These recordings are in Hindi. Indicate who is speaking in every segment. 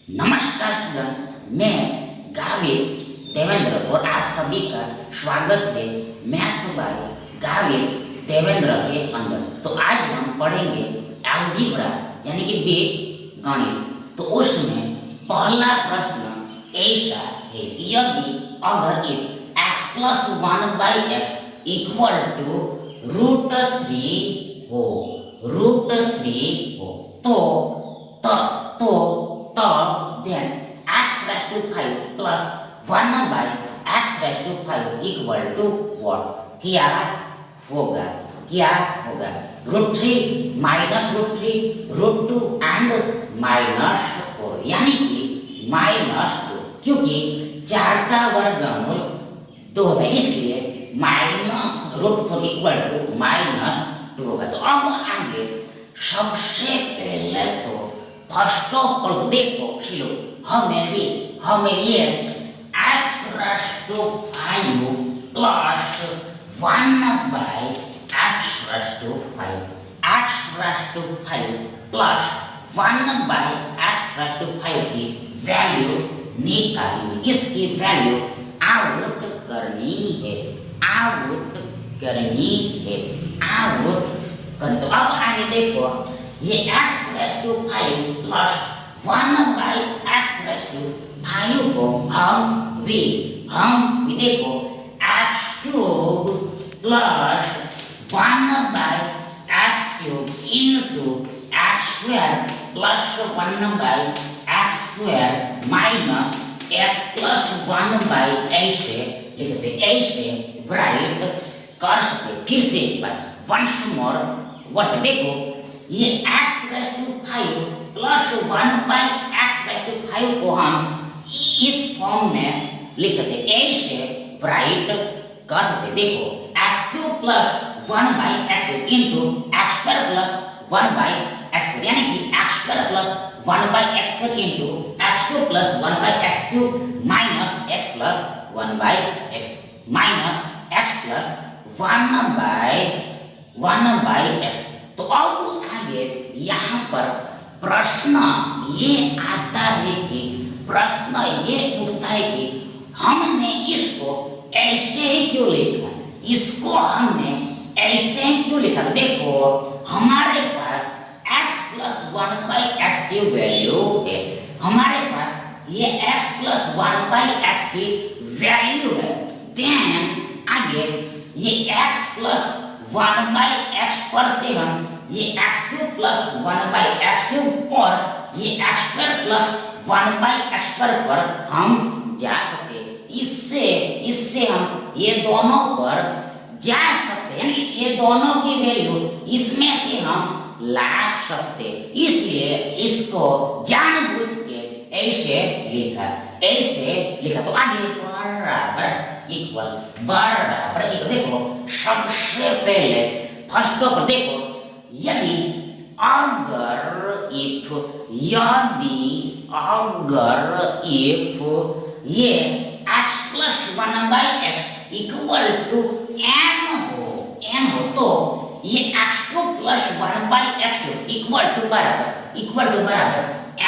Speaker 1: नमस्कार स्टूडेंट्स, मैं गावित देवेंद्र और आप सभी का स्वागत है मैथ्स बाय गावित देवेंद्र के अंदर। तो आज हम पढ़ेंगे अलजेब्रा यानी कि बीज गणित। तो उसमें पहला प्रश्न ऐसा है, यदि अगर x plus 1/x equal to √3 हो, √3 हो तब then x raised to 5 plus 1/x raised to 5 equal to what? क्या होगा? √3 माइनस √3 √2 एंड -4 यानी कि -2, क्योंकि 4 का वर्गमूल 2 होता है, इसलिए -√4 इक्वल टू -2 होगा। तो अब आगे सबसे पहले तो फर्स्ट ऑफ ऑल देखो चलो, हमें ये x raised to 5 plus 1/x raised to 5 plus 1/x raised to 5 की वैल्यू निकालनी, इसकी वैल्यू आउट करनी। तो अब आगे देखो, ये x raised to 5 plus 1/x raised to 5 को हम भी देखो x cube plus 1/x cube into x square plus 1/x square minus x plus 1/8 से लिख सकते, ऐसे राइट कर सकते। फिर से एक बार वंस मोर वर्ष देखो, ये x raised to 5 plus 1/x raised to 5 को हम इस फॉर्म में लिख सकते, ऐसे राइट कर सकते। देखो x cube plus 1/x into x square plus 1/x यानी कि x square plus 1/x square into x cube plus 1/x cube minus x plus 1/x minus x plus 1/x। तो अब आगे यहाँ पर प्रश्न ये आता है कि उठता है कि हमने इसको ऐसे ही क्यों लिखा, तो देखो हमारे पास x प्लस 1/x की वैल्यू है, हमारे पास ये x प्लस 1/x की वैल्यू है। देन आगे ये x प्लस 1/x पर से हम ये x cube plus 1/x cube और ये x स्क्वायर प्लस 1/x पर हम जा सकते, इससे हम ये दोनों पर जा सकते, यानी ये दोनों की वैल्यू इसमें से हम ला सकते। इसलिए इसको जानबूझ के ऐसे लिखा। तो आगे बराबर इक्वल देखो, सबसे पहले फर्स्ट ऑफ देखो, यदि अगर इफ ये x plus 1/x equal to n हो तो ये x को प्लस 1/x इक्वल टू बराबर n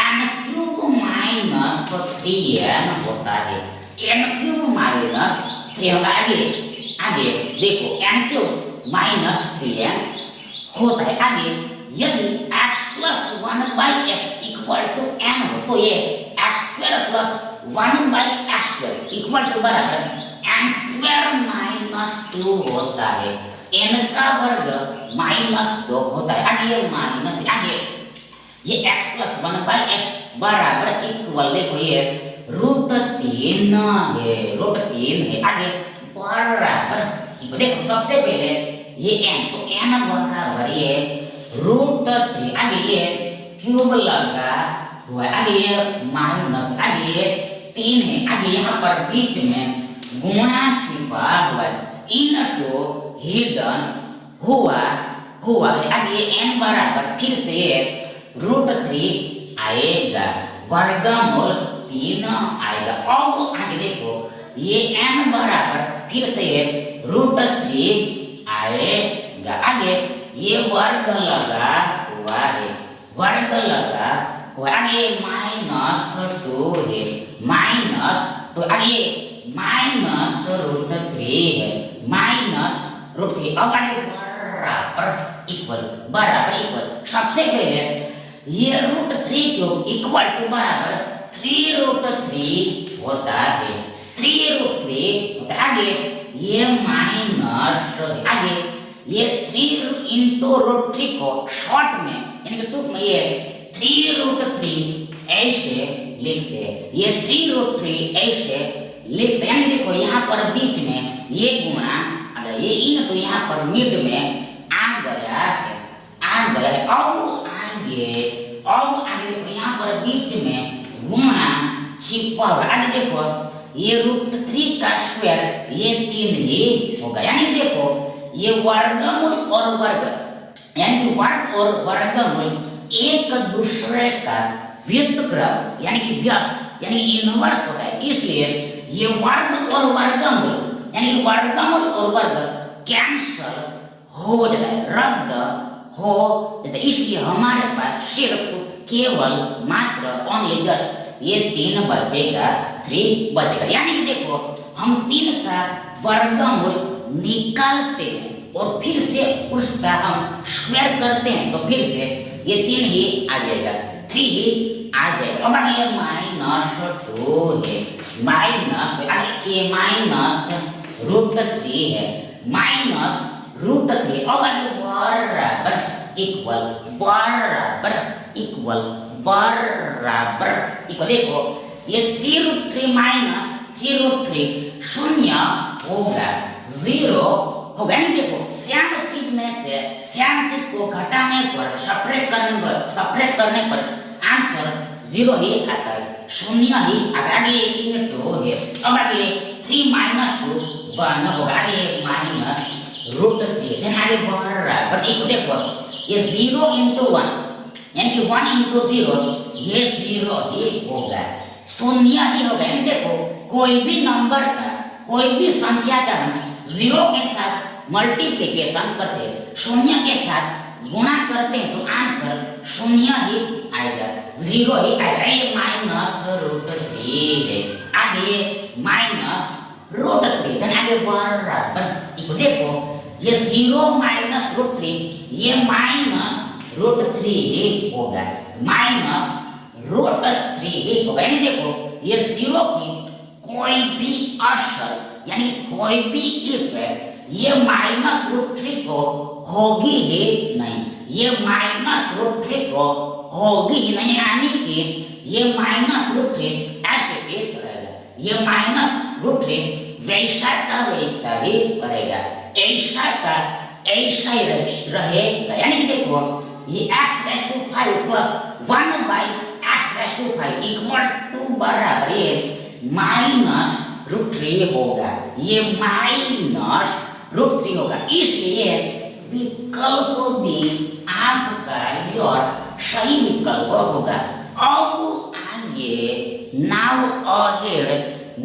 Speaker 1: क्यूब माइनस 3n होता है। n क्यूब माइनस 3 आगे देखो n क्यूब माइनस 3n होता है। आगे यदि x plus 1/x equal to n हो तो ये x square plus 1/x square equal to बराबर n स्क्वायर माइनस 2 होता है। n का वर्ग -2 होता है। आगे ये माइनस, आगे ये x प्लस 1/x बराबर इक्वल देखो ये √3 है। आगे बराबर देखो, सबसे पहले ये n, तो n बराबर ये √3, आगे ये क्यूब लगा हुआ है, आगे ये माइनस, आगे ये 3 है, आगे यहाँ पर बीच में गुणा छिपा हुआ है, इनटू हिडन हुआ है। आगे ये n बराबर फिर से √3 आएगा, वर्गमूल 3 आएगा। अब आगे देखो ये n बराबर फिर से √3 आएगा। आगे ये वर्ग लगा और आगे -2 है, माइनस, तो आगे -√3 है, -√3। अब आगे बराबर, सबसे पहले ये √3 क्यूब इक्वल टू बराबर 3√3 होता है, 3√3 होता है। आगे ये माइनस, आगे ये 3 इंटू √3 को शॉर्ट में यानी कि टूक में ये 3√3 ऐसे लिखते हैं, ये 3√3 ऐसे लिखते हैं। यानी देखो यहाँ पर बीच में ये गुणा अगर ये इन तो यहाँ पर मिड में आ गया है। अब आगे देखो यहाँ पर बीच में गुणा छिपा हुआ। आगे देखो ये √3 का स्क्वायर ये 3 ही होगा। यानी देखो ये वर्गमूल और वर्ग यानी कि वर्ग और वर्गमूल एक दूसरे का व्युत्क्रम यानी कि व्यस्त यानी इनवर्स होता है। इसलिए ये वर्ग और वर्गमूल यानी कि वर्गमूल और वर्ग कैंसल हो जाता है, रद्द हो जाता है। इसलिए हमारे पास सिर्फ केवल मात्र ओनली जस्ट ये 3 बचेगा, 3 बचेगा। यानी कि देखो हम 3 का वर्गमूल निकालते हैं और फिर से उसका हम स्क्वायर करते हैं तो फिर से ये 3 ही आ जाएगा, 3 ही आ जाएगा। अब आगे -2 है, ये -√3 है, -√3। अब आगे बराबर इक्वल देखो ये 3√3 माइनस 3√3 शून्य होगा, 0 होगा। यानी देखो श्याम चीज में से श्याम चीज को घटाने पर सपरेट करने पर आंसर 0 ही आता है, शून्य ही आता है। आगे इनटू है, अब आगे 3 - 2 1 होगा, आगे -√3 देन आगे बराबर इक्वल देखो ये 0 × 1 यानी कि 1 × 0 ये 0 ही होगा, शून्य ही होगा। यानी देखो कोई भी नंबर का कोई भी संख्या का हम 0 के साथ मल्टीप्लिकेशन करते हैं, शून्य के साथ गुणा करते हैं तो आंसर शून्य ही आएगा, 0 ही आएगा। ये -√3 है, आगे -√3 देन आगे बराबर इक्वल देखो ये 0 - √3 ये -√3 ही होगा, -√3 ही होगा। यानी देखो ये 0 की कोई भी अक्षर यानी कोई भी इफेक्ट ये -√3 को होगी ही नहीं, ये -√3 को होगी ही नहीं। यानी कि ये -√3 ऐसे रहेगा, ये -√3 वैसा का वैसा ही रहेगा, ऐसा का ऐसा ही रहेगा। यानी कि देखो ये x⁵ plus 1/x⁵ equal to बराबर ये -√3 होगा, ये -√3 होगा। इसलिए विकल्प भी आपका योर सही विकल्प होगा। अब आगे now ahead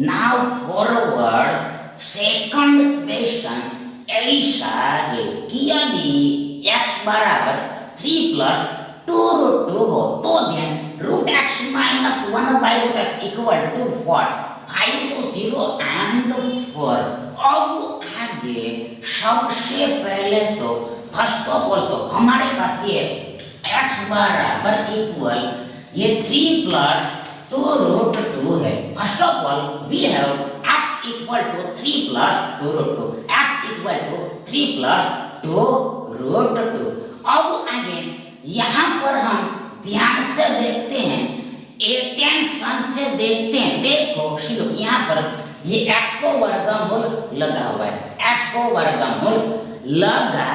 Speaker 1: now forward second question ऐसा है कि यदि x बराबर 3 + 2√2 हो तो then √x - 1/√x equal to 4, 5 to 0 and 4। अब आगे सबसे पहले तो फर्स्ट ऑफ ऑल तो हमारे पास ये x बराबर इक्वल ये 3 + 2√2 है। First of all we have x equal to 3 + 2√2, x equal to 3 + 2√2। अब आगे यहाँ पर हम ध्यान से देखते हैं, अटेंशन से देखते हैं। देखो सिर्फ यहाँ पर ये x को वर्गमूल लगा हुआ है, x को वर्गमूल लगा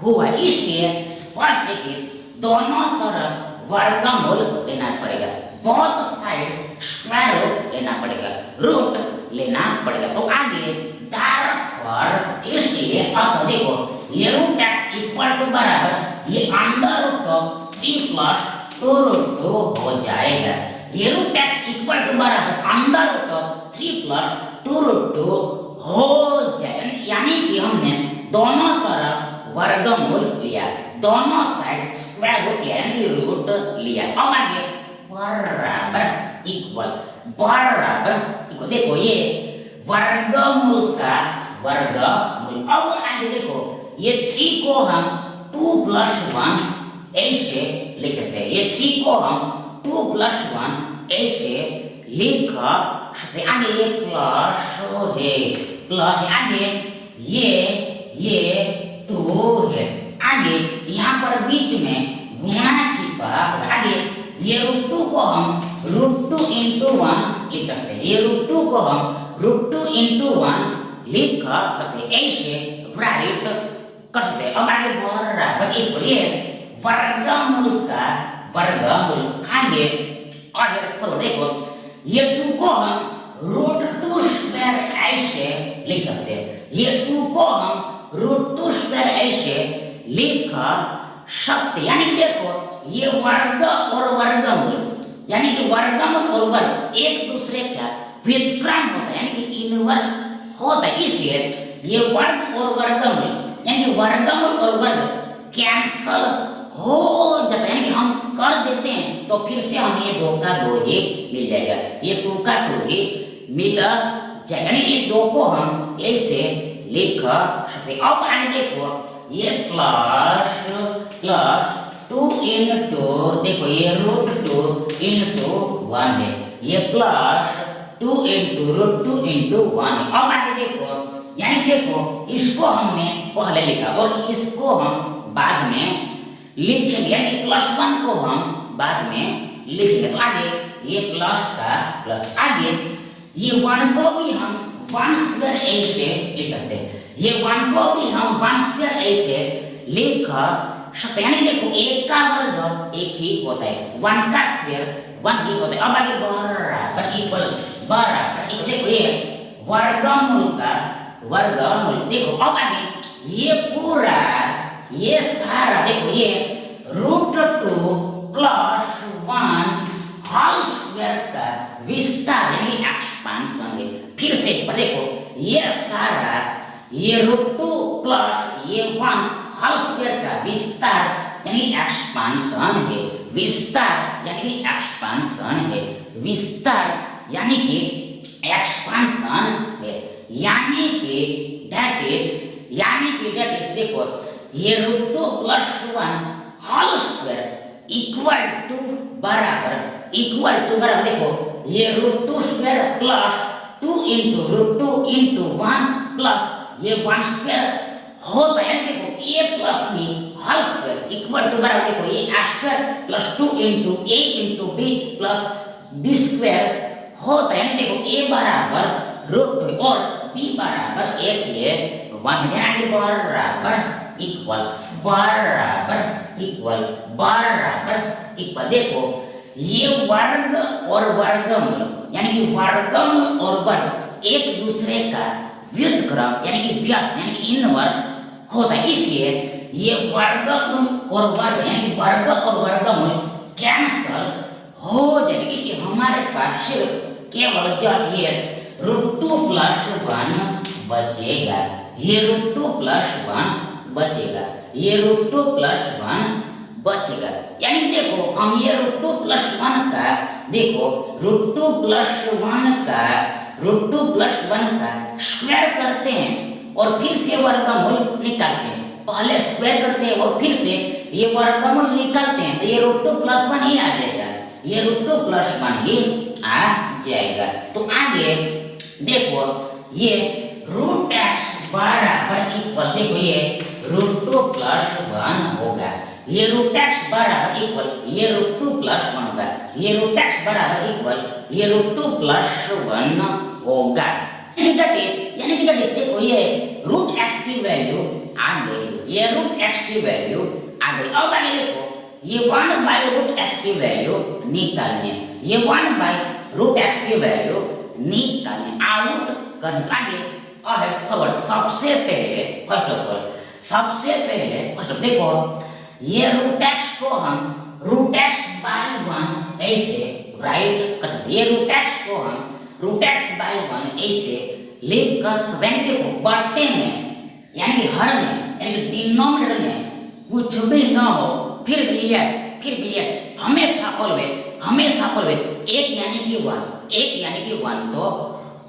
Speaker 1: हुआ है, इसलिए स्पष्ट है कि दोनों तरफ वर्गमूल लेना पड़ेगा, बोथ साइड स्क्वायर रूट लेना पड़ेगा, रूट लेना पड़ेगा। तो आगे therefore इसलिए अब देखो ये √x इक्वल टू बराबर ये √3 + 2√2 हो जाएगा। ये √x इक्वल टू बराबर √3 + 2√2 हो जाएगा। यानी कि हमने दोनों तरफ वर्गमूल लिया, दोनों साइड स्क्वायर रूट लिया यानी रूट लिया। अब आगे बराबर इक्वल देखो ये वर्गमूल का वर्गमूल। अब आगे देखो ये 3 को हम 2 + 1 ऐसे लिख सकते हैं। ये 3 को हम 2 + 1 ऐसे लिख सकते। आगे ये प्लस आगे ये 2 है। आगे यहाँ पर बीच में गुणा छिपा। आगे ये √2 को हम √2 × 1 लिख सकते हैं। ये √2 को हम √2 × 1 लिख सकते हैं। ऐसे राइट कर सकते हैं। अब आगे बराबर इक्वल ये वर्गमूल का वर्गमूल। आगे देखो ये 2 को हम √2² ऐसे लिख सकते हैं। ये 2 को हम √2² ऐसे लिख सकते। यानी कि देखो ये वर्ग और वर्गमूल यानी कि वर्गमूल और वर्ग एक दूसरे का व्युत्क्रम होता है, यानी कि इनवर्स होता है। इसलिए ये वर्ग और वर्गमूल यानी कि वर्गमूल और वर्ग कैंसल हो जाता है, यानी कि हम कर देते हैं तो फिर से हमें ये 2 का 2 ही मिल जाएगा। ये 2 का 2 ही मिल जाएगा। यानी ये 2 को हम ऐसे लिख सकते। अब आगे देखो ये प्लस 2 × देखो ये √2 × 1 है। ये प्लस 2 × √2 × 1 है। अब आगे देखो यानी देखो इसको हमने पहले लिखा और इसको हम बाद में लिखेंगे, यानी +1 को हम बाद में लिखेंगे। तो आगे ये प्लस का प्लस। आगे ये 1 को भी हम 1² ऐसे लिख सकते हैं। ये 1 को भी हम 1² ऐसे लिख सकते हैं। यानी देखो 1 का वर्ग 1 ही होता है, 1 का स्क्वायर 1 ही होता है। अब आगे बराबर इक्वल देखो ये वर्गमूल का वर्गमूल। देखो अब आगे ये पूरा ये सारा देखो ये √2 + 1 होल स्क्वायर का विस्तार यानी एक्सपांशन है। फिर से देखो ये सारा ये √2 + ये 1 होल स्क्वायर का विस्तार यानी एक्सपांशन है। विस्तार यानी कि एक्सपांशन है। विस्तार यानी कि एक्सपांशन है। यानी कि दैट इज देखो ये √2 + 1 होल स्क्वायर बराबर देखो ये √2² + 2 × √2 × 1 प्लस ये 1² होता है। देखो a + b होल स्क्वायर बराबर देखो ये a² + 2 × a × b + b² होता है। देखो a बराबर √2 और b बराबर 1 है 1 है। बराबर इक्वल देखो ये वर्ग और वर्गमूल यानी कि वर्गमूल और वर्ग एक दूसरे का व्युत्क्रम यानी कि व्यस्त यानी कि इनवर्स होता है। इसलिए ये वर्गमूल और वर्ग यानी कि वर्ग और वर्गमूल कैंसल हो जाएगा। इसलिए हमारे पास सिर्फ केवल जस्ट ये √2 + 1 बचेगा। ये √2 + 1 बचेगा। ये √2 + 1 बचेगा। यानी कि देखो हम ये √2 + 1 का देखो √2 + 1 का स्क्वायर करते हैं और फिर से वर्गमूल निकालते हैं। पहले स्क्वायर करते हैं और फिर से ये वर्गमूल निकालते हैं तो ये √2 + 1 ही आ जाएगा। ये √2 + 1 ही आ जाएगा। तो आगे देखो ये √x बराबर इक्वल देखो ये √2 + 1 होगा। ये √x बराबर इक्वल ये √2 + 1 होगा। ये √x बराबर इक्वल ये √2 + 1 होगा। यानी कि देखो ये √x की वैल्यू आ गई। ये √x की वैल्यू आ गई। अब आगे देखो ये 1/√x की वैल्यू निकालनी है। ये 1/√x की वैल्यू निकालनी आउट करने आगे फॉरवर्ड। सबसे पहले फर्स्ट देखो ये √x को हम √x/1 ऐसे राइट कर सकते। ये √x को हम √x/1 ऐसे लिख कर सकते। देखो बट्टे में यानी कि हर में यानी कि डिनोमिनेटर में कुछ भी ना हो फिर भी ये हमेशा ऑलवेज हमेशा ऑलवेज एक यानी कि वन, एक यानी कि वन तो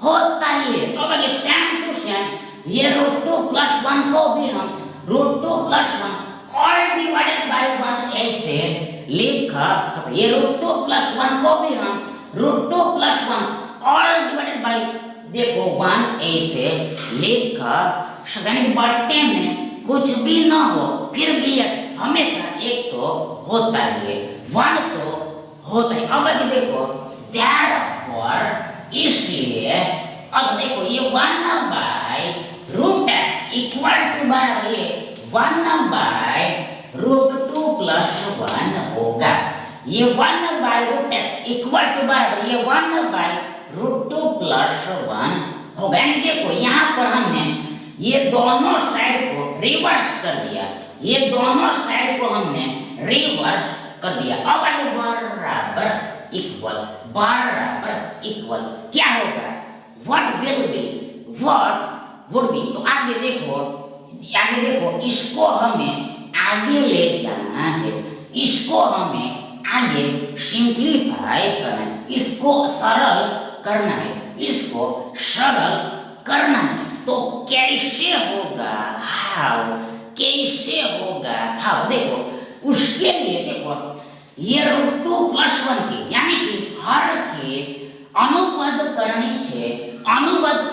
Speaker 1: होता ही है। अब आगे सेम टू सेम ये रूट टू प्लस वन को भी हम root two plus one all divided by one ऐसे लिख सकते। ये रूट टू प्लस वन को भी हम root two plus one all divided by देखो वन ऐसे लिख सकते। बट्टे में कुछ भी ना हो फिर भी हमेशा एक तो होता है, वन तो होता है। अब आगे देखो therefore इसलिए अब देखो ये one by root x equal to बराबर ये one by root two plus one होगा। ये one by root x equal to बराबर ये one by root two plus one होगा। यानी देखो यहाँ पर हमने ये दोनों साइड को रिवर्स कर दिया, ये दोनों साइड को हमने रिवर्स कर दिया। अब आगे बराबर इक्वल, बराबर इक्वल क्या होगा, what will be, what would B. तो आगे देखो, आगे देखो इसको हमें आगे ले जाना है, इसको हमें आगे सिंप्लीफाई करना है, इसको सरल करना है, इसको सरल करना है। तो कैसे होगा, हाउ, कैसे होगा हाउ, देखो उसके लिए देखो ये रूट टू प्लस वन के यानी कि हर के अनुबद्ध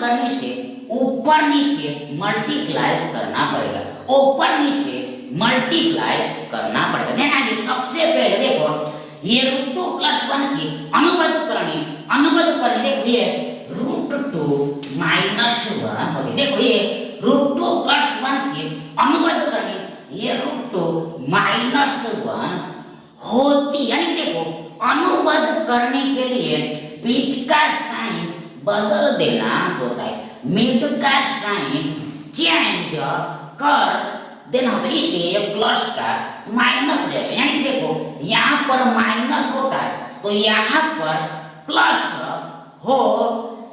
Speaker 1: करने से ऊपर नीचे मल्टीप्लाई करना पड़ेगा, ऊपर नीचे मल्टीप्लाई करना पड़ेगा। ध्यान आगे सबसे पहले देखो ये रूट टू प्लस वन की अनुबद्ध करनी देखो ये रूट टू माइनस वन होगी। देखो ये रूट टू प्लस वन की अनुबद्ध करनी ये रूट टू माइनस वन होती, यानी देखो अनुबद्ध करने के लिए बीच का साइन बदल देना होता है, मिड का साइन चेंज कर देना होता है, इसलिए ये प्लस का माइनस हो जाएगा। यानी देखो यहाँ पर माइनस होता है तो यहाँ पर प्लस हो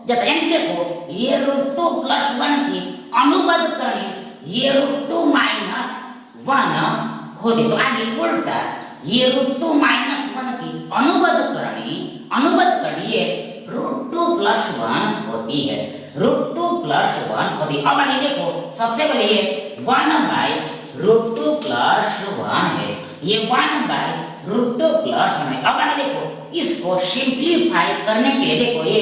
Speaker 1: जाता है। यानी देखो ये रूट टू प्लस वन की अनुबद्ध करनी ये रूट टू माइनस वन होती, तो आगे उल्टा ये रूट टू माइनस वन की अनुबद्ध करनी ये रूट टू प्लस वन होती है, रूट टू प्लस वन होती है। अब आगे देखो सबसे पहले ये one by root two plus one है, ये one by root two plus one है। अब आगे देखो इसको सिंप्लीफाई करने के लिए देखो ये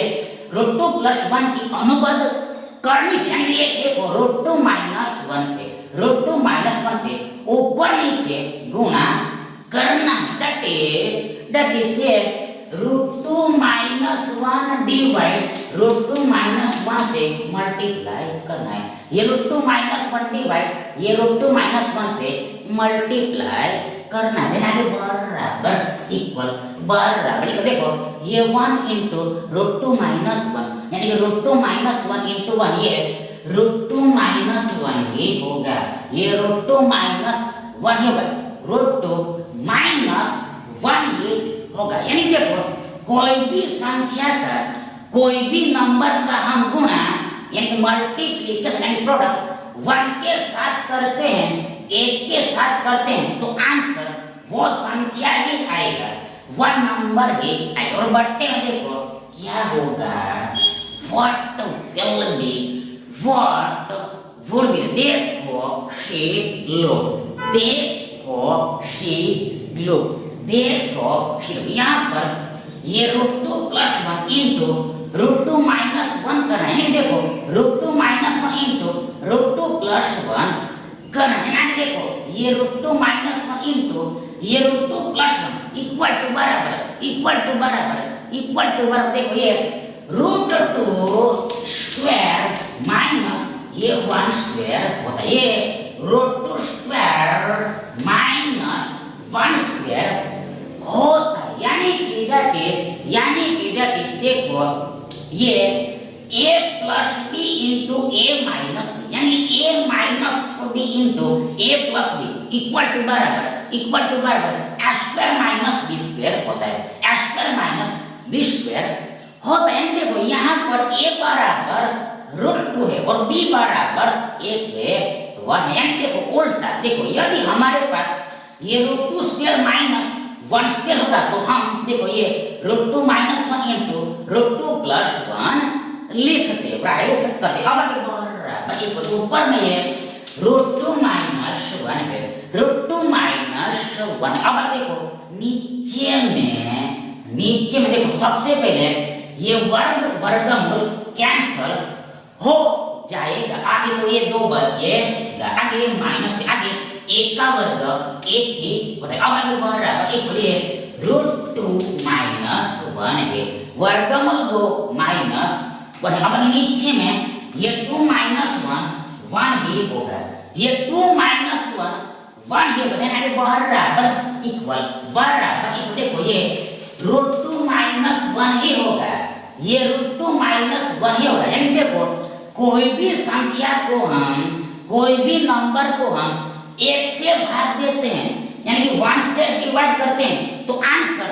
Speaker 1: रूट टू प्लस वन की अनुबद्ध करनी से यानी ये देखो रूट टू माइनस वन से ऊपर नीचे गुणा करना है, दैट इज ये root two minus one divide root two minus one से मल्टीप्लाई करना है। ये root two minus one divide ये रूट टू माइनस वन से मल्टीप्लाई करना है। आगे बराबर इक्वल, बराबर देखो ये one into root two minus one यानी कि root two minus one into one ये रूट टू माइनस वन ही होगा, ये रूट टू माइनस वन ही होगा, रूट टू माइनस वन ही होगा। यानी देखो कोई भी संख्या का कोई भी नंबर का हम गुणा यानी मल्टीप्लिकेशन यानी प्रोडक्ट वन के साथ करते हैं, एक के साथ करते हैं तो आंसर वो संख्या ही आएगा, वन नंबर ही आएगा। और बट्टे में देखो क्या होगा, what will be, what would be. देखो शी लुक, देखो शी लुक, देखो शी लुक। यहाँ पर ये root two plus one into root two minus one करना है। देखो root two minus one into root two plus one करना है। यानी देखो ये root two minus one into ये root two plus one equal to बराबर देखो ये रूट टू स्क्वायर माइनस ये वन स्क्वायर होता है, ये root two square minus one square होता है। यानी कि दैट इज देखो ये a plus B into A minus B यानी a minus B into A plus B equal to बराबर a square minus B square होता है, a square minus B square होता है। यानी देखो यहाँ पर a बराबर रूट टू है और b बराबर एक है वन है। यानी देखो उल्टा देखो यदि हमारे पास ये root two square minus one square होता तो हम देखो ये root 2 minus 1 into root 2 plus 1 लिखते, राइट करते। अब आगे बढ़ रहा है ऊपर में ये रूट 2 माइनस 1 है, रूट 2 माइनस 1। अब देखो नीचे में देखो सबसे पहले ये वर्गमूल कैंसल हो जाएगा, आगे तो ये 2 बचेगा, आगे माइनस से आगे 1 का वर्ग 1 ही होता है। अब आगे बढ़ रहा है एक बोलिए रूट 2 माइनस 1 है, वर्गमूल 2 माइनस 1 है। अब नीचे में ये 2 माइनस 1 ही होगा, ये 2 माइनस 1 ही होगा। आगे बढ़ रहा है इक्वल बढ़ रहा है, देखो ये रूट 2 माइनस 1 ही होगा, ये रूट 2 माइनस 1 ही होगा। यानी देखो कोई भी संख्या को हम, कोई भी नंबर को हम 1 से भाग देते हैं, यानी कि 1 से डिवाइड करते हैं, तो आंसर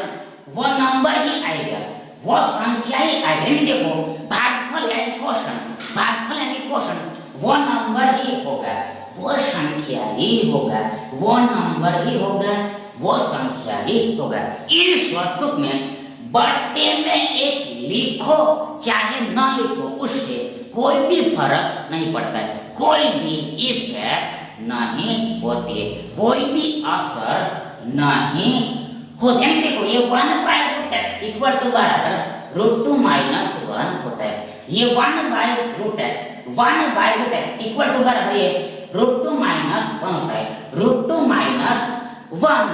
Speaker 1: वो नंबर ही आएगा, वो संख्या ही आएगा। यानी देखो भागफल यानी क्वेश्चन, भागफल यानी क्वेश्चन, वो नंबर ही होगा, वो संख्या ही होगा, वो नंबर ही होगा, वो संख्या ही होगा। इन शॉर्ट में बट्टे में एक लिखो चाहे न लिखो, उससे कोई भी फर्क नहीं पड़ता है, कोई भी इफेक्ट नहीं होती है, कोई भी असर नहीं होता। यानी देखो ये 1 by root x equal to बराबर रूट 2 माइनस 1 होता है, ये 1 by root x equal to बराबर ये रूट 2 माइनस 1 होता है, रूट 2 माइनस 1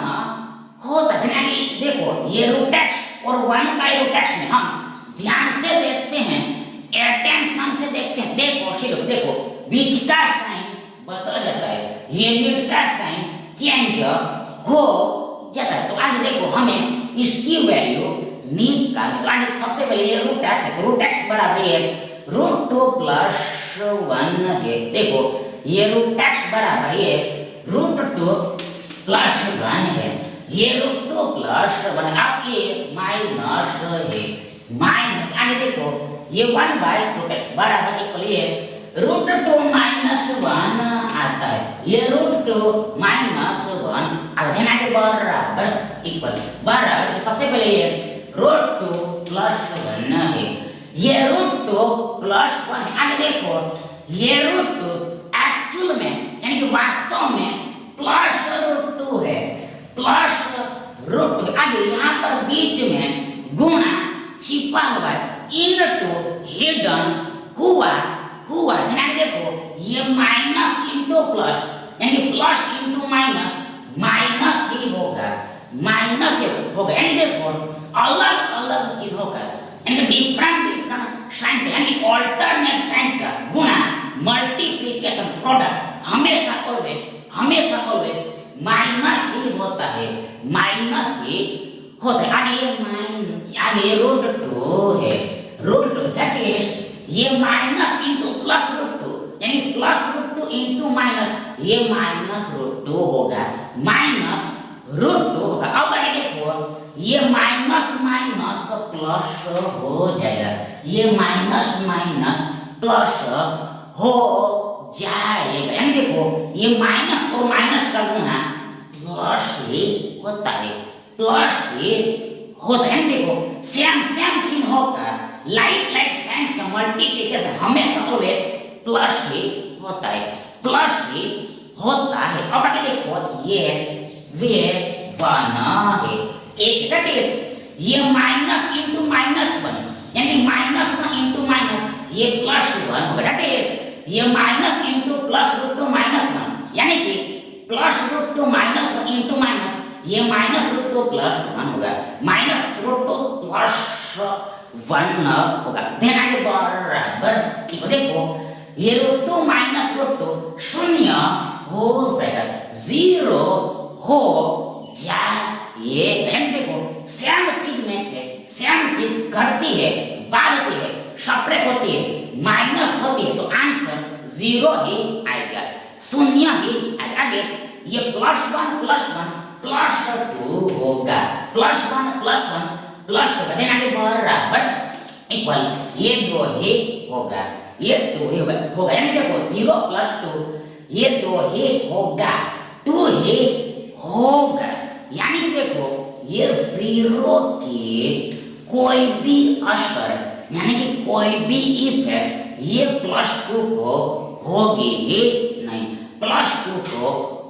Speaker 1: होता है। यानी देखो ये रूट एक्स और 1 बाय रूट एक्स में हम ध्यान से देखते हैं, अटेंशन से देखते हैं, देखो सिर्फ देखो बीच का साइन बदल जाता है, ये मिड का साइन चेंज हो जाता है। तो आगे देखो हमें इसकी वैल्यू निकालनी, तो आगे सबसे पहले ये रूट एक्स है, रूट एक्स बराबर है रूट 2 प्लस 1 है। देखो ये रूट एक्स बराबर है रूट 2 प्लस 1 है, ये रूट 2 प्लस 1, अब ये माइनस है, माइनस आगे देखो ये 1 बाय रूट एक्स बराबर इक्वल ये रूट 2 माइनस 1 आता है, ये रूट 2 माइनस 1 आगे बराबर इक्वल बराबर सबसे पहले ये रूट 2 प्लस 1 है, ये रूट 2 प्लस 1 है। आगे देखो ये रूट 2 एक्चुअल में यानी कि वास्तव में प्लस रूट 2 है, प्लस रूट 2। आगे यहाँ पर बीच में गुणा छिपा हुआ है, इनटू हिडन हुआ ध्यान देखो ये माइनस इंटू प्लस यानी प्लस इंटू माइनस, माइनस ही होगा, माइनस ही होगा। यानी देखो अलग अलग चीज होगा, यानी डिफरेंट साइंस का यानी ऑल्टरनेट साइंस का गुणा मल्टीप्लिकेशन प्रोडक्ट हमेशा ऑलवेज माइनस ही होता है, माइनस ही होता है। आगे रूट 2 है, रूट 2 दैट इज ये माइनस इंटू प्लस रूट 2 यानी प्लस रूट 2 इंटू माइनस, ये माइनस रूट 2 होगा, माइनस रूट 2 होगा। अब आगे देखो ये माइनस माइनस प्लस हो जाएगा, ये माइनस माइनस प्लस हो जाएगा। यानी देखो ये माइनस और माइनस का गुणा प्लस ही होता है, प्लस ही होता है। यानी देखो सेम चिन्ह होगा, लाइक साइंस का मल्टीप्लिकेशन हमेशा ऑलवेज प्लस ही होता है, प्लस ही होता है। अब आगे देखो ये वे 1 है, एक दैट इज ये माइनस इंटू माइनस 1 यानी माइनस 1 इंटू माइनस ये प्लस 1 होगा, दैट इज ये minus into plus root 2 minus 1 यानी कि plus root 2 minus 1 into minus ये माइनस रूट 2 प्लस 1 होगा, माइनस रूट 2 प्लस 1 होगा। देन आगे बराबर इसको देखो ये रूट 2 माइनस रूट 2 शून्य हो जाएगा, 0 हो जाएगा। यानी देखो सेम चीज में से सेम चीज घटती है, बढ़ती है, सब्ट्रैक्ट होती है, माइनस होती है, तो आंसर 0 ही आएगा, शून्य ही आएगा। आगे ये प्लस 1 प्लस 2 होगा, प्लस 1 प्लस 2 देन आगे बराबर इक्वल ये 2 ही होगा, ये 2 ही होगा। यानी देखो 0 प्लस 2 ये 2 ही होगा, 2 ही होगा। यानी कि देखो ये जीरो के कोई भी असर यानी कि कोई भी इफेक्ट ये +2 को होगी ही नहीं, +2 को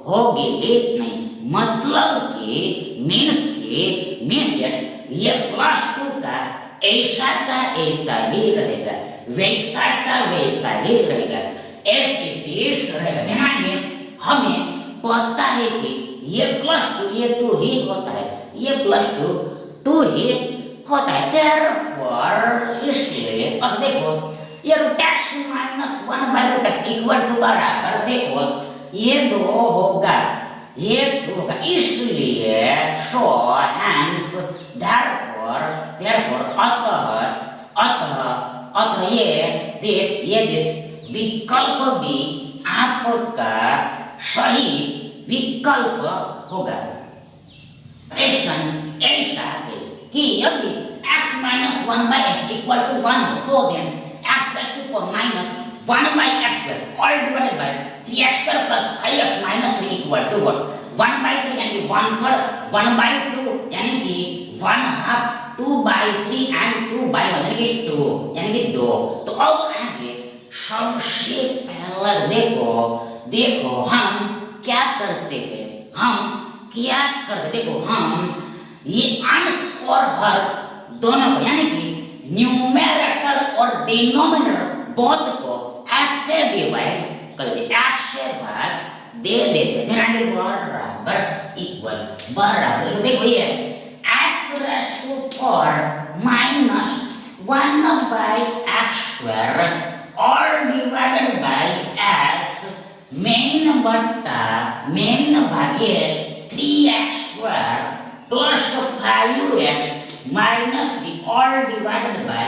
Speaker 1: होगी ही नहीं। मतलब कि मीन्स दैट ये +2 का ऐसा ही रहेगा, वैसा का वैसा ही रहेगा, एज इट इज रहेगा। ध्यान दें, हमें पता है कि ये +2 ये 2 ही होता है, ये +2 2 ही होता है। therefore इसलिए अब देखो ये root x minus 1 by root x equal to बराबर, देखो ये 2 होगा, ये 2 होगा, इसलिए सो हैंस therefore अतः ये विकल्प भी आपका सही विकल्प होगा। प्रश्न ऐसा है कि यदि x minus 1 by x equal to 1 हो तो देन x प्लस 2 को minus 1 by x square all divided by 3x square plus 5x minus 3 equal to 1 by 3 यानी कि 1/3, 1 बाई 2 यानी कि 1/2, 2 बाई 3 एंड 2 बाई 1 यानी कि 2 यानी कि 2। तो अब आगे सबसे पहले देखो हम क्या करते हैं, देखो हम ये अंश और हर दोनों को यानी कि न्यूमेरेटर और डिनोमिनेटर बोथ को x से डिवाइड कर दे, x से भाग दे देते, ध्यान दें, बराबर इक्वल बराबर। तो देखो ये x raise to power minus 1 by x square all divided by x मेन भागे 3x square plus 5x minus 3 all divided by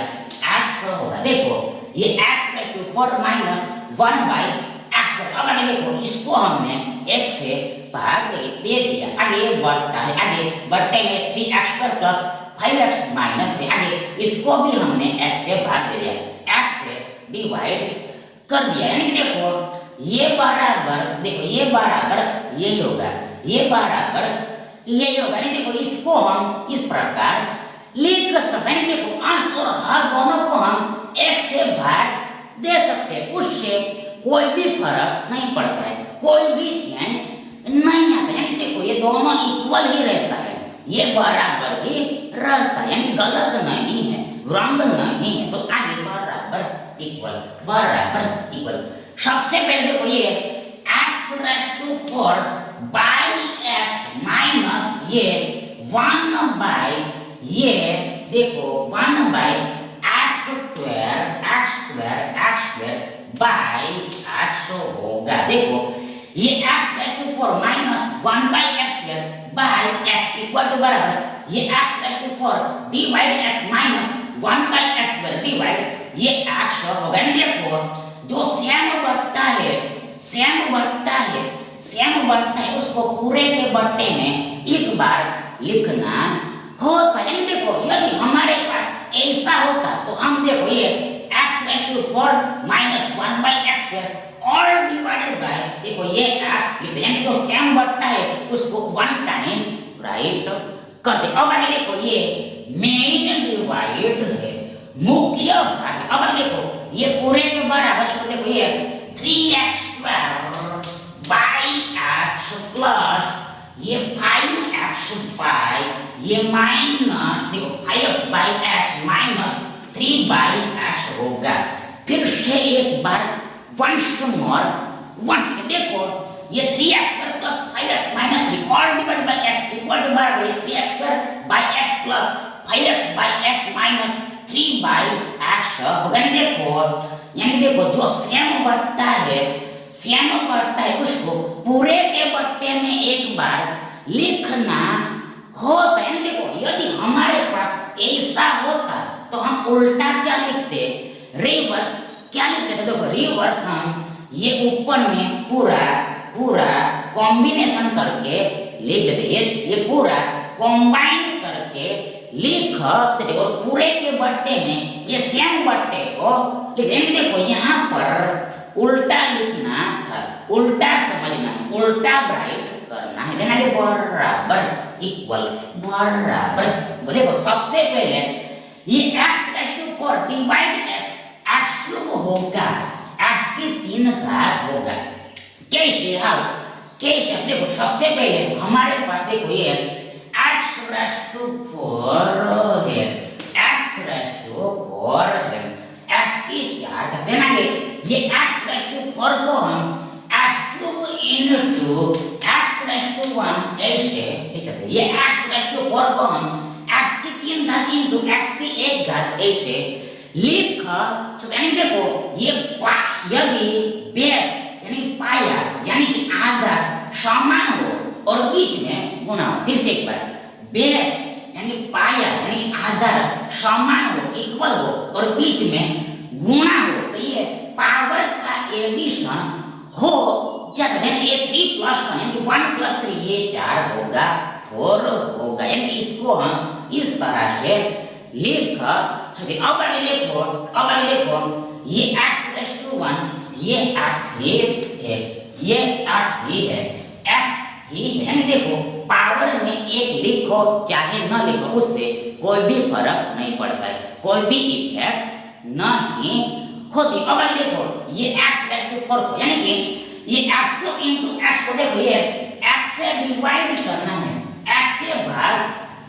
Speaker 1: x होगा। देखो ये x raise to power minus 1 by x। अब आगे देखो इसको हमने x से भाग दे दिया, आगे बट्टा है, आगे बट्टे में 3x square plus 5x minus 3, आगे इसको भी हमने x से भाग दे दिया, x से डिवाइड कर दिया, यानी कि देखो ये बराबर, देखो ये बराबर यही होगा, ये बराबर यही होगा, नहीं देखो इसको हम इस प्रकार लिख सकते हैं। देखो अंश और हर दोनों को हम x से भाग दे सकते हैं, उससे कोई भी फर्क नहीं पड़ता है, कोई भी चेंज नहीं आता, यानी देखो ये दोनों इक्वल ही रहता है, ये बराबर ही रहता है, यानी गलत नहीं है, रंग नहीं है। तो आगे बराबर इक्वल। सबसे पहले देखो ये x raise to 4 by x minus ये 1 बाई ये देखो 1 by x square by x होगा। देखो ये x raise to 4 minus 1 by x square by x equal to बराबर ये x raise to 4 divide x minus 1 by x square divide ये x होगा। देखो जो सेम बट्टा है उसको पूरे के बट्टे में एक बार लिखना होता है, यानी देखो यदि हमारे पास ऐसा होता तो हम देखो ये x raise to 4 minus 1 by x square all divided by देखो ये x लिखते, यानी जो सेम बट्टा है उसको 1 टाइम राइट कर दे। अब आगे देखो ये मेन डिवाइड है, मुख्य भाग। अब आगे देखो ये पूरे के बराबर, देखो ये 3x square by x plus ये 5x बाई ये माइनस देखो 5x by x minus 3 by x होगा। फिर से एक बार वंस देखो ये 3x square plus 5x minus 3 all divided by x equal to बराबर ये 3x square by x plus 5x by x minus 3 by x होगा। यानी देखो जो सेम बट्टा है उसको पूरे के बट्टे में एक बार लिखना होता है। देखो यदि हमारे पास ऐसा होता तो हम उल्टा क्या लिखते, रिवर्स क्या लिखते थे। देखो रिवर्स हम ये ऊपर में पूरा कॉम्बिनेशन करके लिख देते, ये पूरा कॉम्बाइन करके लिखते थे और पूरे के बट्टे में ये सेम बट्टे को लिखते। देखो यहाँ पर उल्टा लिखना था, उल्टा समझना, उल्टा राइट करना है। देना है बराबर इक्वल बराबर। देखो सबसे पहले ये x⁴ डिवाइड x³ होगा, x की 3 घात होगा। कैसे? हाँ कैसे? देखो सबसे पहले हमारे पास देखो ये x⁴ है, x⁴ है, x की 4 घात। देना है ये x⁴ को हम x³ into x⁴ ऐसे ये x⁴ को हम x की 3 घात इंटू x की 1 घात ऐसे लिख। यानी देखो ये यदि बेस यानी पाया यानी कि आधार समान हो और बीच में गुणा हो। फिर से एक बार, बेस यानी पाया यानी आधार समान हो, इक्वल हो और बीच में गुणा हो, तो ये पावर का एडिशन हो जाता है। ये 3 + 1 यानी 1 + 3 ये 4 होगा, 4 होगा। यानी इसको हम इस तरह से लिख सकते। अब आगे देखो ये x⁴ ये x ही है, ये x ही है, x ही है। यानी देखो पावर में एक लिखो चाहे न लिखो उससे कोई भी फर्क नहीं पड़ता है, कोई भी इफेक्ट नहीं होती। अब आगे देखो ये x⁴ को यानी कि ये x को इंटू x को देखो ये x से डिवाइड करना है, x से भाग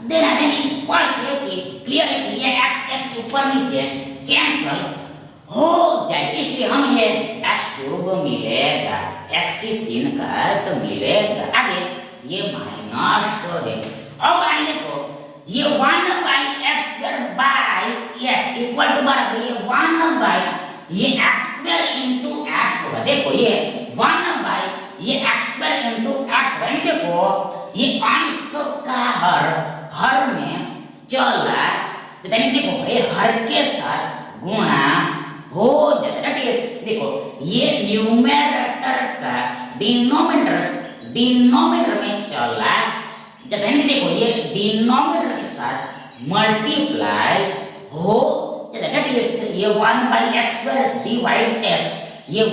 Speaker 1: देना है। स्पष्ट है कि क्लियर है कि ये x ऊपर नीचे कैंसिल हो जाए, इसलिए हम ये x³ मिलेगा, x की 3 घात मिलेगा। आगे ये माइनस है। अब आगे देखो ये 1/x² इक्वल टू बराबर ये 1/ ये x² इंटू x होगा। देखो ये 1/ ये x² इंटू x यानी देखो ये अंश का हर में चला, तो यानी देखो ये हर के साथ गुणा हो जाता है। देखो ये न्यूमरेटर का डिनोमिनेटर में चला जाता है। देखो ये डिनोमिनेटर के साथ मल्टीप्लाई हो जाता है। ये 1/x² डिवाइड x ये 1/1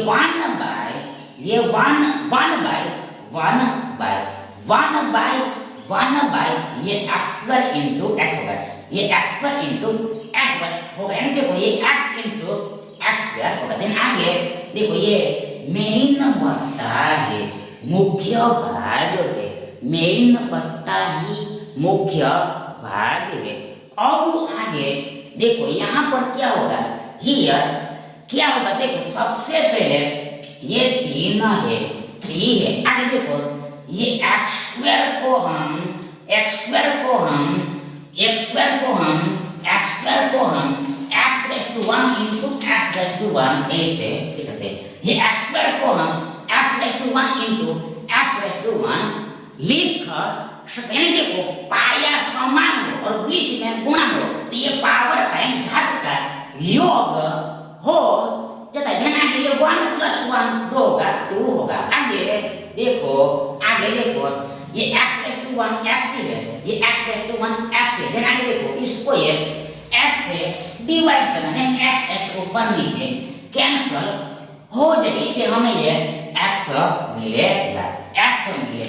Speaker 1: ये x² इंटू x होगा, ये x² इंटू x² होगा। यानी देखो ये x इंटू x² होगा। देन आगे देखो ये मेन बट्टा है, मुख्य भाग है, मेन बट्टा ही मुख्य भाग है। अब आगे देखो यहाँ पर क्या होगा, हियर क्या होगा। देखो सबसे पहले ये 3 है, 3 है। आगे देखो ये x² को हम x⁴ इंटू x⁴ ऐसे लिख सकते हैं। ये x² को हम x⁴ इंटू x⁴ लिख सकते हैं। देखो पाया समान हो और बीच में गुणा हो, तो ये पावर का घात का योग हो जाता है। ध्यान आगे ये 1 + 1 2 होगा, 2 होगा। आगे देखो ये x⁴ x ही है, ये x⁴ x है। ध्यान आगे देखो इसको ये x से डिवाइड करना है, x ऊपर नीचे कैंसिल हो जाएगी, इसलिए हमें ये x मिलेगा।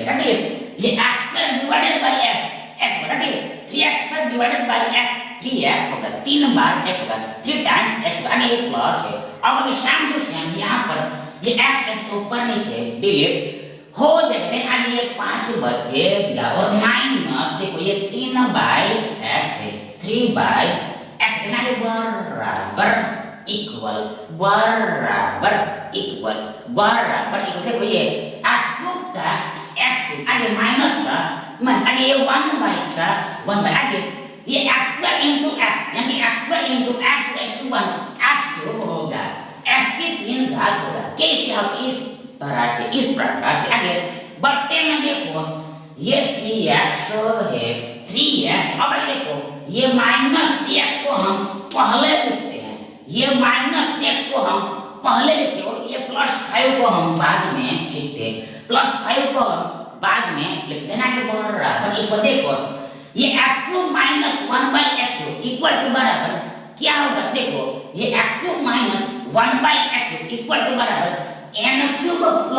Speaker 1: दैट इज ये x² divided by x that is 3x² divided by x 3x होगा, 3 बार x होगा, 3 टाइम्स x होगा। आगे प्लस है। अब अभी सेम टू सेम यहाँ पर ये x ऊपर नीचे डिलीट हो जाएगा। देन आगे ये 5 बचेगा और माइनस देखो ये 3/x है, 3/x देना है बराबर इक्वल देखो ये x³ का x आगे माइनस का आगे ये 1 का 1 आगे ये x² इंटू x यानी x² इंटू x⁴ x³ होगा, x की 3 घात होगा। कैसे हम इस तरह से इस प्रकार से आगे बट्टे में देखो ये 3x है, 3x। अब देखो ये -3x को हम पहले लिखते हैं, ये -3x को हम पहले लिखते हैं और ये +5 को हम बाद में लिखते हैं, +5 को हम बाद में लिख देना के बराबर इक्वल। देखो ये x³ - 1/x³ इक्वल टू बराबर क्या होगा। देखो ये x³ - 1/x³ इक्वल टू बराबर n³ +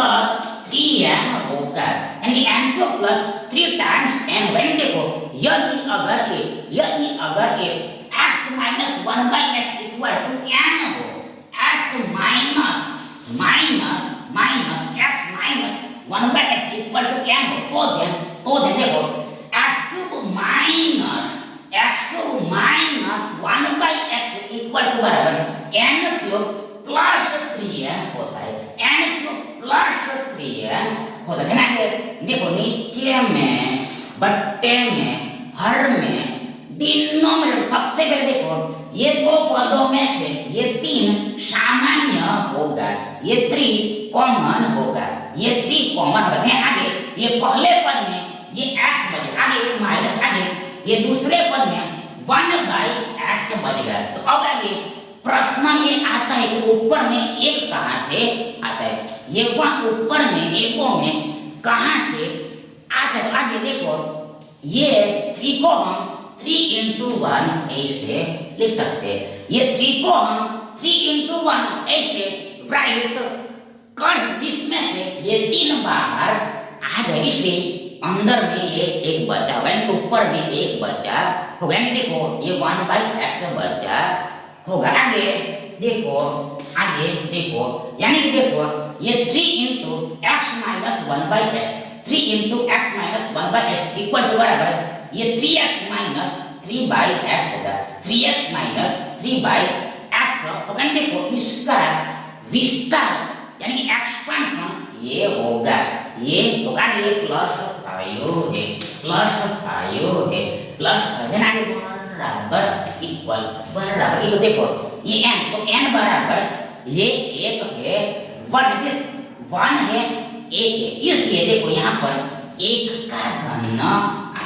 Speaker 1: 3n होगा, यानी n को प्लस 3 टाइम्स n होगा। यानी देखो यदि अगर ये x minus 1 by x equal to n हो, x minus x minus 1 by x equal to n हो, तो देखो x cube minus 1 by x equal to बराबर n क्यूब प्लस 3n होता है, n क्यूब प्लस 3n होता है। देखो नीचे में बट्टे में हर में डिनोमिनेटर सबसे पहले देखो ये दो पदों में से ये 3 सामान्य होगा, ये 3 कॉमन होगा, ये 3 कॉमन होगा। आगे ये पहले पद में ये x बचेगा, आगे ये माइनस, आगे ये दूसरे पद में 1 बाई एक्स बचेगा। तो अब आगे प्रश्न ये आता है कि ऊपर में एक कहां से आता है, ये वहां ऊपर में एकों में कहां से आता है। तो आगे देखो ये 3 को हम 3 into 1 ऐसे लिख सकते हैं, ये 3 को हम 3 into 1 ऐसे राइट कर, जिसमें से ये 3 बाहर आ गए, इसलिए अंदर में ये एक बचा होगा, यानी ऊपर में एक बचा होगा। यानी देखो ये 1 बाई एक्स बचा होगा। आगे देखो यानी कि देखो ये 3 into x minus 1 by x, 3 into x minus 1 by x equal to बराबर ये 3x माइनस 3 बाई एक्स होगा, 3x माइनस 3 बाई एक्स होगा। देखो इसका विस्तार यानी कि एक्सपेंशन ये होगा ये प्लस 5 है, प्लस 5 है, प्लस आगे बराबर इक्वल देखो ये n, तो n बराबर ये 1 है, 1 है, 1 है, 1 है, इसलिए देखो यहाँ पर 1 का घन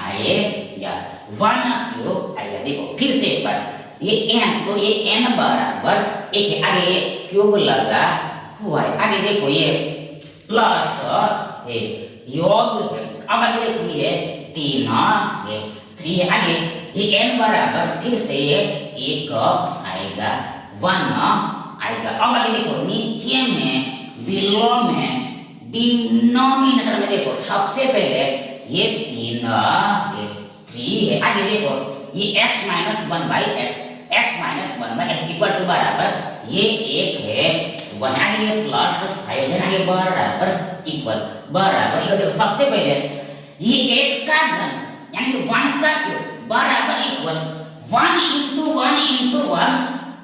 Speaker 1: आएगा, 1 क्यूब आएगा। देखो फिर से एक बार ये n, तो ये n बराबर 1 है, आगे ये क्यूब लगा हुआ है, आगे देखो ये प्लस है, योग है, अब आगे देखो ये 3 है, 3 है, आगे ये n बराबर फिर से ये 1 आएगा, 1 आएगा। अब आगे देखो नीचे में बिलो में डिनोमिनेटर में देखो सबसे पहले ये 3 है, आगे देखो ये x minus 1 by x, x minus 1 by x equal to बराबर ये 1 है, 1 आगे प्लस 5 है, आगे बराबर इक्वल देखो सबसे पहले ये 1 का घन यानी कि 1 का क्यूब बराबर इक्वल 1 into 1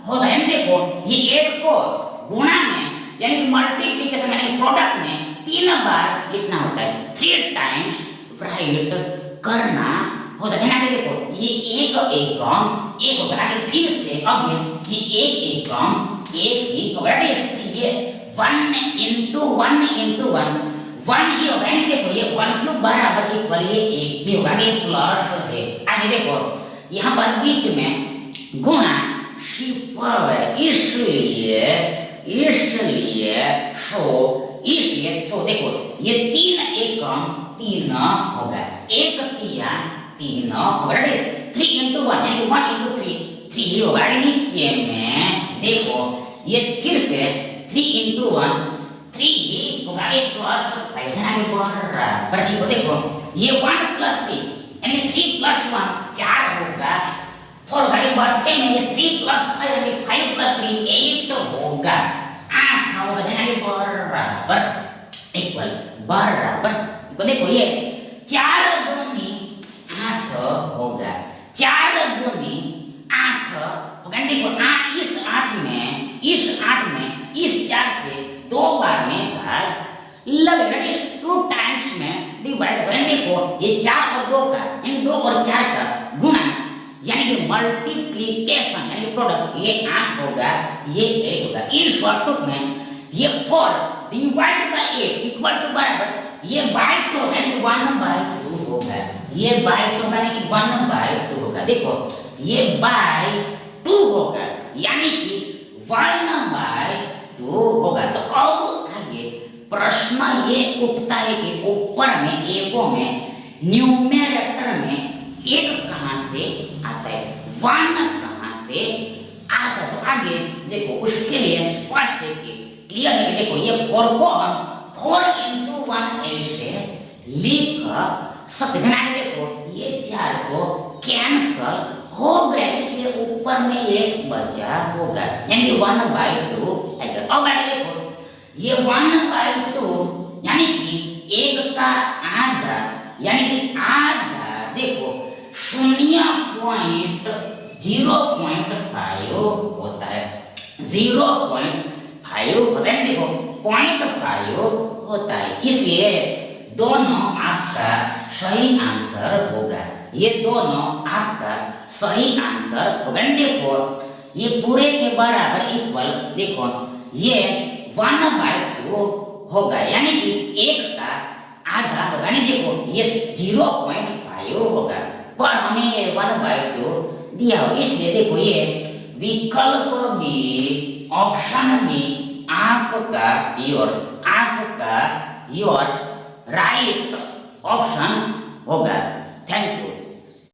Speaker 1: होता है। यानी देखो ये 1 को गुणा में यानी कि मल्टीप्लिकेशन यानी प्रोडक्ट में 3 बार लिखना होता है, 3 टाइम्स राइट करना होता है। आगे देखो ये 1 एकम 1 होगा, आगे फिर से अभी ये 1 एकम 1 ही होगा, ये 1 into 1 ही होगा। यानी देखो ये 1 क्यूब बराबर इक्वल ये 1 ही होगा, ये प्लस है। आगे देखो यहाँ पर बीच में गुणा शिपव है, इसलिए सो देखो ये 3 एकम 3 होगा, 1 3 3 होगा, 3 into 1 यानी 1 into 3 होगा। नीचे में देखो ये फिर से 3 into 1 3 होगा, ये प्लस 5 बराबर देखो ये 1 प्लस 3 यानी 3 प्लस 1 4 होगा, 4 होगा, ये बट्टे में ये 3 प्लस 5 यानी 5 प्लस 3 8 होगा, 8 होगा, बराबर इक्वल देखो ये 4 दूनी 8 होगा, 4 दूनी 8 होगा। देखो इस 8 में इस 4 से 2 बार में भाग लगेगा, इस 2 टाइम्स में डिवाइड करें। देखो ये 4 और 2 का यानी 2 और 4 का गुणा यानी कि मल्टीप्लिकेशन यानी कि प्रोडक्ट ये 8 होगा, ये 8 होगा। इन शॉर्ट में ये 4 डिवाइड बाय 8 इक्वल टू बराबर ये बाय 2 यानी 1/2 होगा, ये बाय 2 यानी कि 1/2 होगा। देखो ये बाय 2 होगा यानी कि 1/2 होगा। तो अब आगे प्रश्न ये उठता है कि ऊपर में एकों में न्यूमेरेटर में 1 कहां से आता है, 1 कहां से आता है। तो आगे देखो उसके लिए स्पष्ट है कि क्लियर है कि देखो ये 4 को हम 4 into 1 अपन ऐसे लिख सकते हैं। आगे देखो ये 4 तो कैंसल हो गए, इसलिए ऊपर में एक बचा होगा, यानी 1/2 आएगा। अब आगे देखो ये 1/2 यानी कि 1 का आधा, यानी कि आधा देखो 0.05 होता है, 0.5 होता है, देखो 0.5 होता है, इसलिए दोनों आपका सही आंसर होगा। ये दोनों आपका सही आंसर होगा। देखो ये पूरे के बराबर इक्वल, देखो ये 1/2 होगा, यानी कि 1 का आधा होगा, नहीं देखो ये 0.5 होगा, पर हमें ये 1/2 दिया हो, इसलिए देखो ये विकल्प बी, ऑप्शन बी आपका योर राइट ऑप्शन होगा। Thank you.